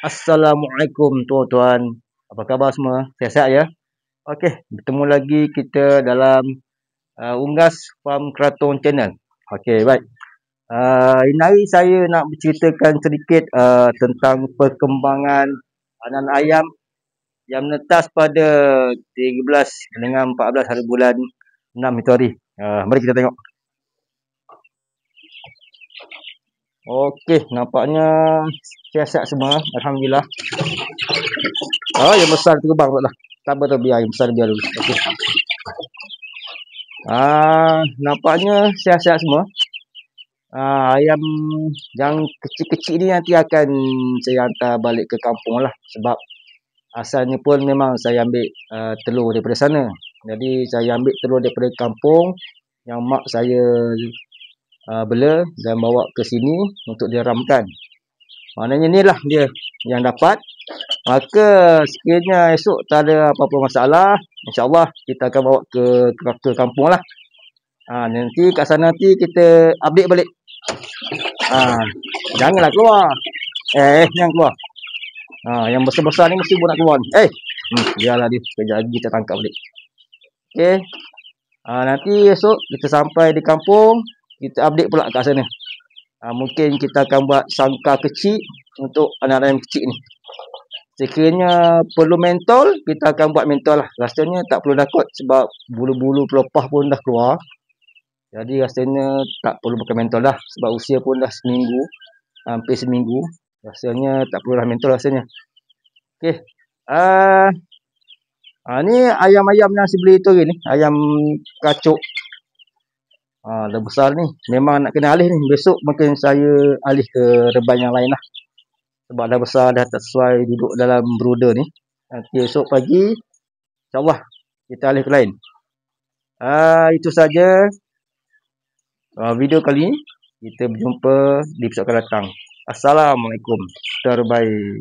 Assalamualaikum tuan-tuan. Apa khabar semua? Sihat-sihat ya? Okey, bertemu lagi kita dalam Unggas Farm Kraton Channel. Okey, baik. Ini hari saya nak berceritakan sedikit tentang perkembangan anak ayam yang menetas pada 13 dengan 14 hari bulan 6 itu hari. Mari kita tengok. Okey, nampaknya sihat-sihat semua. Alhamdulillah. Yang besar terbang pula. Tak apa tu, biar yang besar biar dulu. Okey. Nampaknya sihat-sihat semua. Ayam yang kecil-kecil ni nanti akan saya hantar balik ke kampung lah. Sebab asalnya pun memang saya ambil telur daripada sana. Jadi saya ambil telur daripada kampung yang mak saya bela dan bawa ke sini untuk diramkan. Maknanya ni lah dia yang dapat. Maka sekiranya esok tak ada apa-apa masalah, insyaAllah kita akan bawa ke kampung lah. Nanti kat sana nanti kita update balik. Janganlah keluar. Jangan keluar. Yang besar-besar ni mesti nak keluar ni. Biarlah dia. Sekejap lagi kita tangkap balik. Okey. Nanti esok kita sampai di kampung, kita update pula kat sana. Mungkin kita akan buat sangkar kecil untuk anak ayam kecil ni. Sekiranya perlu mentol, kita akan buat mentol lah. Rasanya tak perlu takut sebab bulu-bulu pelepah pun dah keluar. Jadi rasanya tak perlu pakai mentol dah. Sebab usia pun dah seminggu. Hampir seminggu. Rasanya tak perlu dah mentol rasanya. Okey. Ni ayam-ayam yang saya beli tu ni. Ayam kacuk. Dah besar ni. Memang nak kena alih ni. Besok mungkin saya alih ke reban yang lain lah. Sebab dah besar, dah tak sesuai duduk dalam brooder ni. Nanti esok pagi, insyaAllah kita alih ke lain. Itu saja video kali ni. Kita berjumpa di episod akan datang. Assalamualaikum. Terbaik.